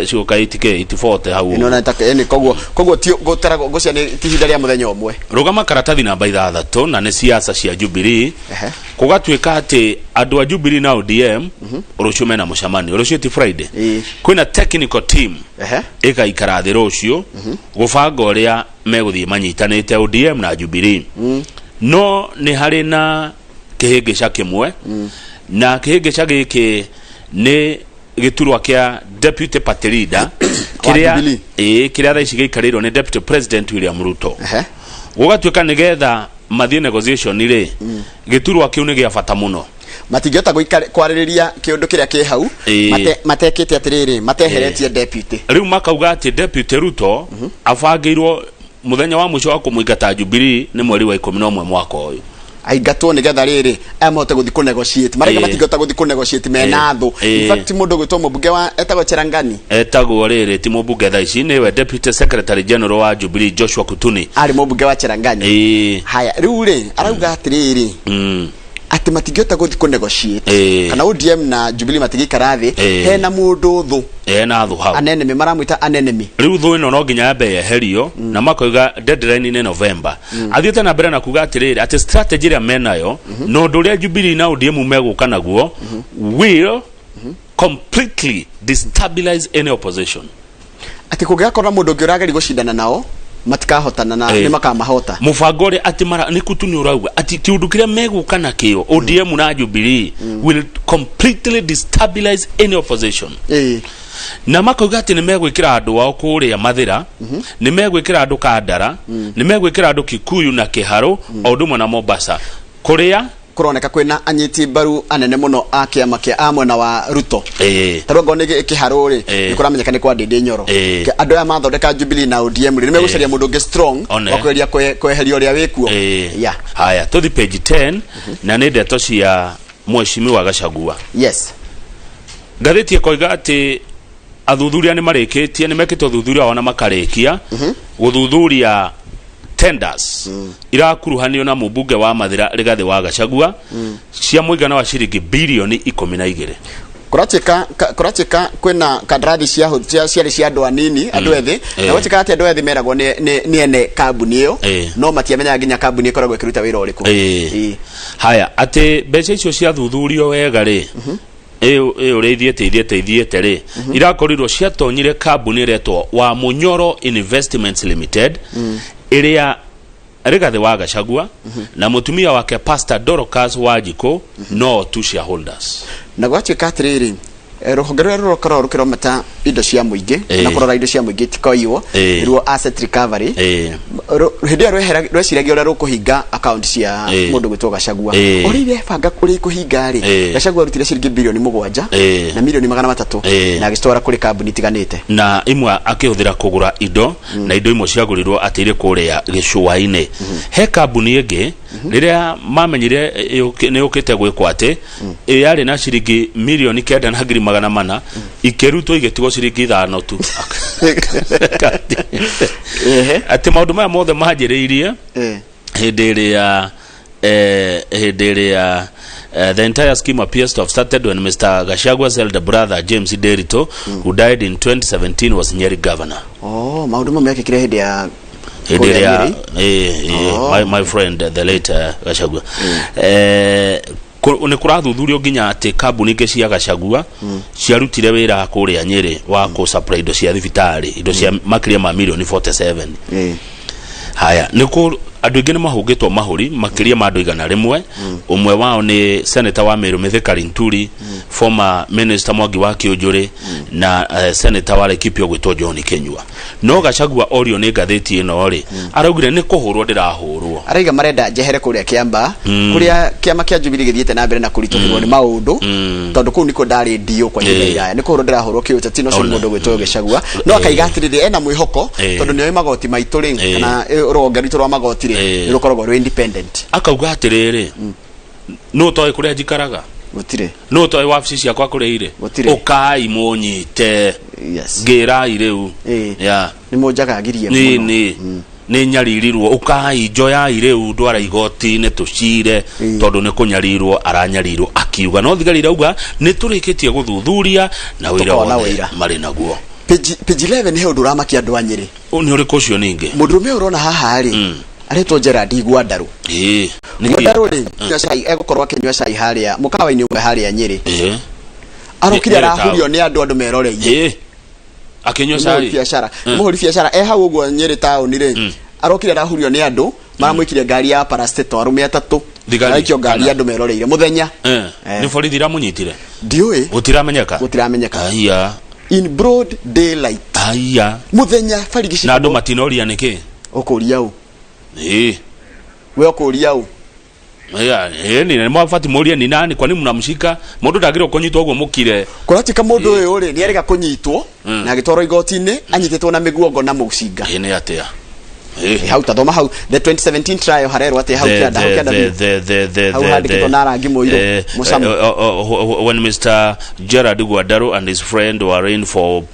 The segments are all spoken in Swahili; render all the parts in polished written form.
ciuka itike itifote hau ino na taka ni koguo tio gotara gocia ni tihinda ria muthenya umwe rugama karatathi namba 6 na ni siasa cia Jubilee kugatwika ati andu a Jubilee na ODM rucio mena mucamani rucio ti Friday kwina technical team eka ikarathi rucio gubanga uria meguthie manyitanite ODM na Jubilee no ni hari na kihingica kimwe na kihingica giki ni giturwa kia deputy party leader kiria thaici gikarirwo ni deputy president William Ruto gugatwika nigetha mathie negotiation ri giturwa kiu ni gia bata muno matingeta kwaririria kiundu kiria ki hau matekete atiriri mateheretie deputy riu makauga ati deputy Ruto abangirwo muthenya wa mwisho wa kumuingata Jubilee ni mweri wa 11 mwaka uyu aigatwo nigetha riri amote guthi ku negotiate marega matingota guthi ku negotiate mena thu in fact mundu gwitwo mubunge wa etagwo Cherangani etagwo riri ti mubunge thaici ni we deputy secretary general wa Jubilee Joshua Kutuni ari mubunge wa Cherangani haya riu ri arauga atiriri ati matingota guthi ku negotiate kana ODM na Jubilee matigikarathi hena mundu thu na thu hau anenemi maramwita anenemi riu thu ino no nginya yabe yeherio na makoiga deadline ni November athiete na mbere na kuga atiriri ati strategy ria menayo no nduria Jubilee na ODM meguka naguo will completely destabilize any opposition ati kugakora mundu ngirageri gucindana nao matikahotana na ni makamahota mufangore ati mara ni Kutuni urauga ati kiundu kiria meguka nakio ODM na Jubilee will completely destabilize any opposition na makoiga ati ni megwikira andu wao kuria Mathira ni megwikira andu Kandara ni megwikira andu Kikuyu na Kiharu odumwe na Mombasa kuria kuroneka kwina anyiti baru anene muno akiama kia amwena wa Ruto tarongo ni Kiharuri ni kuramenyeka ni kwa Ndindi Nyoro andu ya mathondeka Jubilee na ODM ni megucaria mundu nge strong wakweria kweheria uria wikuo haya to the page 10 na ni ndeto cia Mheshimiwa Gachagua gatheti koiga ati athuthuria ni marikitie ni mekite uthuthuria wana makarikia guthuthuria tenders irakuruhanio na mubunge wa Mathira Rigathi wa Gachagua cia muigana wa ciringi bilioni 12 kuracheka kwina kandrathi cia andu anini andu ethi na gwacheka ati andu ethi meragwo ni ene kambuni iyo no matiamenya nginya kambuni ikoragwo ikiruta wira uriku haya ati mbeca icio cia thuthurio wega ri teithiete ri irakorirwo ciatonyire kambuni retwo wa Munyoro Investments Limited iria Rigathi wa Gachagua na mutumia wake Pastor Dorcas Wanjiku no tu shareholders na gwacheka atiriri ruhonge rukoro rukirometa indo cia muingi na kurora indo cia muingi tikoiwo ruo asset recovery hindi rweciragia uria rukuhinga account cia mundu gwitwo Gachagua uri banga kuri kuhinga ri Gachagua rutire ciringi bilioni 7 na milioni 300 na agistwara kuri kambuni tiganite na imwe akihuthira kugura indo na indo imwe ciagurirwo atire kuria Gicua-ini he kambuni ingi riria mamenyire ni ukite gwikwa ati yari na ciringi milioni 900,000 ikerutwo igetigwo ciringi 5 tu ati maundu maya mothe manjiriirie hindi iria the entire scheme appears to have started when Mr. Gashagua's elder brother James Derito who died in 2017 was Nyeri governor. Maundu maya yakikire hindi ya my friend the late Gachagua ni kurathuthurio nginya ati kambuni ingi cia Gachagua ciarutire wira kuria Nyeri wa ku supply indo cia thibitari indo cia makiria ma milioni 47 haya niko andu ingi ni mahungitwo mahuri makiria ma andu 100 umwe wao ni senator wa Meru Mithika Linturi former minister Mwangi wa Kiunjuri na senator wa Laikipia gwitwo John Kenyua no Gachagua orio ni gatheti ino ri araugire ni kuhurwo ndirahurwo araiga marenda jehere kuria Kiamba kuria kiama kia Jubilee githiete na mbere na kurituhirwo ni maundu tondu kuu niko ndari dio kwa nyina iraya ni kuhurwo ndirahurwo kiuta tino cio mundu gwitwo Gachagua no akaiga atiriri ena mwihoko tondu ni magoti maitu ri kana ruhonge rwitu rwa magoti ri rukoragwo rwi independent akauga atiriri no toy kuria njikaraga gutire no toy wabici ciakwa kuria ire ukai munyite ngira ireu ni munjaga agirie ni ni nyaririrwo ukai joya ire udwara igoti ne tucire tondu ne kunyarirwo aranyarirwo akiuga no thigari rauga ni turikitie guthuthuria na wira wona mari naguo. Page 11 he undura makia andu anyiri ni uriko cio ningi mundurume urona haha ri aretwo Gerard Gwandaru ni Gwandaru ri cai egukorwa kinywa cai haria mukawa-ini umwe haria Nyeri arokire arahurio ni andu meroreire akinywa cai biashara muhuri biashara hau uguo Nyeri town ri arokire arahurio ni andu maramwikire ngari ya parastato arume atatu aikio ngari andu meroreire muthenya ni borithi ramunyitire ndiui gutiramenyeka aya in broad daylight aya muthenya farigishi na andu matinoria niki ukuria u we ukuria u ni mwafati muria ni nani kwa nini mnamshika mundu ndagirwo kunyitwo uguo mukire kuratika mundu uyu ri ni arega kunyitwo na agitwaro igoti-ini anyitetwo na miguongo na mucinga ni atia hau tathoma hau the 2017 trial harero ate hau kianda hau handikitwo na rangi muiru musamu when Mr. Gerard Gwandaru and his friend were in for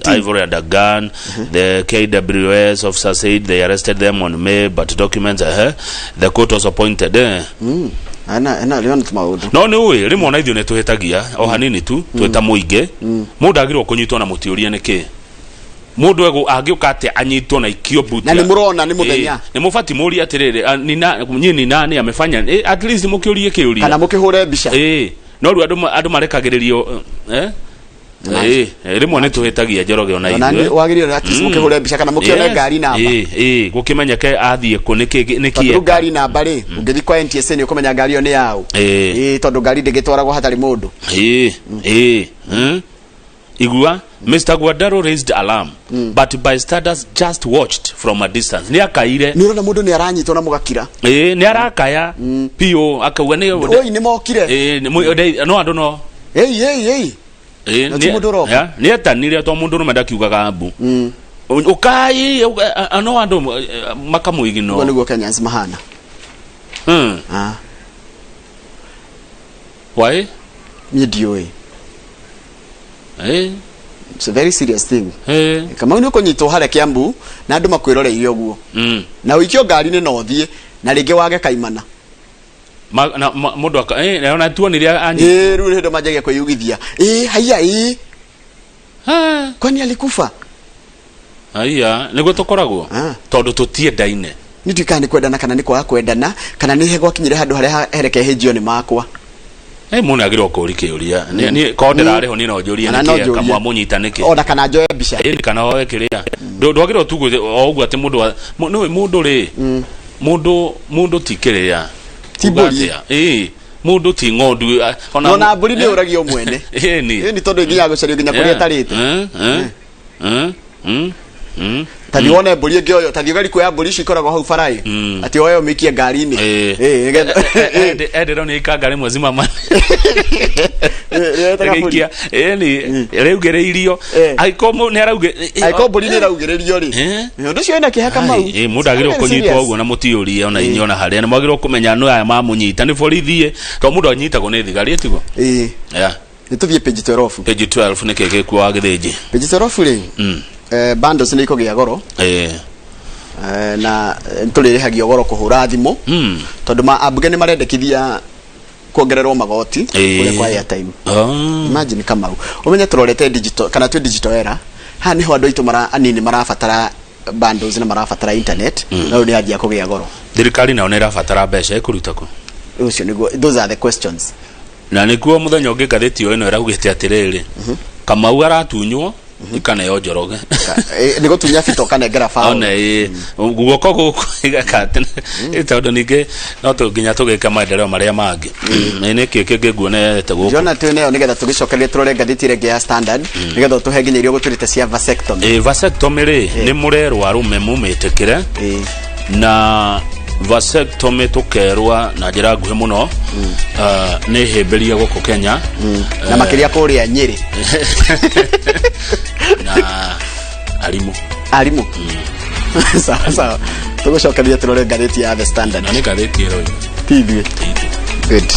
ivory and a gun. The KWS officer said they arrested them on May, but documents the court was appointed ana leon tumaudu no ni uwe rimwe na ithio ne tuhetagia o hanini tu tweta muinge mundu agirwo kunyitwo na mutiuria niki mundu ego agiukate anyitwo na ikio butia na ni murona ni muthenya ni mufati muri atirire ni nani amefanya at least mukiurie kiuria kana mukihure mbica no ru andu marekagiririo rimwe ne tuhetagia njoroge ona ithu nani wagirire at least mukihure mbica kana mukione ngari namba gukimenyeke athie ku niki ngari namba ri ungithi kwa NTSA ni ukumenya ngari yo ni yao tondu ngari ndigitwaragwo hatari mundu igua Mr. Gwandaru raised alarm but bystanders just watched from a distance ni akaire ni rona mundu ni aranyitwo na mugakira ni arakaya pio akauga ni oi ni mokire no andu no ni atanire to mundu no mendakiugaga mbu ukai no andu makamuigino ngo niguo Kenyans mahana why ni dioi it's a very serious thing kama ni kunyitwo hare Kiambu na andu makwiroreire uguo na wikio ngari ni no thie na ringi wage kaimana mundu na tuoniria anyi ru ndo majagia kwiyugithia haya kwani alikufa haya niguo tukoragwo tondu tutiendaine ni tukani kwendana kana ni kwa kwendana kana ni hego kinyire handu hare hereke hejio ni makwa muna agirwo kuri kiuria ni kodera ariho ni no njuria ni kamwa munyitanike ona kana njoe mbica kana oe kiria ndwagirwo tugu o ugu ati mundu ri mundu tikiria tiburi mundu ti ngondu ona mburi ni uragio mwene ni tondu nginya gucario nginya kuria tarite tani wona mburi ngioyo tani gari kwa mburi cikoragwo hau farai ati oyo mikie ngari-ini edero ni kangari mwezima man rekia ni reugereirio aikomo ni arauge mburi ni raugereirio ri ndu cio ina kihaka mau mundu agirwo kunyitwo uguo na mutiuria ona inyona haria ni mwagirwo kumenya no aya mamunyita ni borithie to mundu anyitagwo ni thigari etigo ni tuthie page 12 ni keke kwa githiji page 12 ri bundles ni ikogia goro na tulirihagio goro kuhura thimu tondu abunge ni marendekithia kuongererwo magoti kule kwa airtime imagine kama umenye turorete digital kana tu digital era ha niho andu itu anini marabatara bundles na marabatara internet na ni ajia kugia goro thirikari nayo ni rabatara mbeca ikurutako ucio niguo those are the questions na nikuo muthenya ungi gatheti ino iraugite atiriri Kamau aratunywo ikana yo njoroge niko tunya fito kana ngera fa ona guoko guko igakate itondo ninge no tunginya tugika maendeleo maria mangi nene kike ngiguone te guko jona twene nigetha tugicokerie turore ngathiti rege ya Standard nigetha tuhe nginya irio guturite cia vasectomy vasectomy ri ni murero arume mumitikire na vasectomy tukerwa na njira nguhe muno ni himberia guko Kenya na makiria kuria Nyeri na alimu sawa tugucokeria turore ngathiti ya The Standard na ni ngathiti ero TV good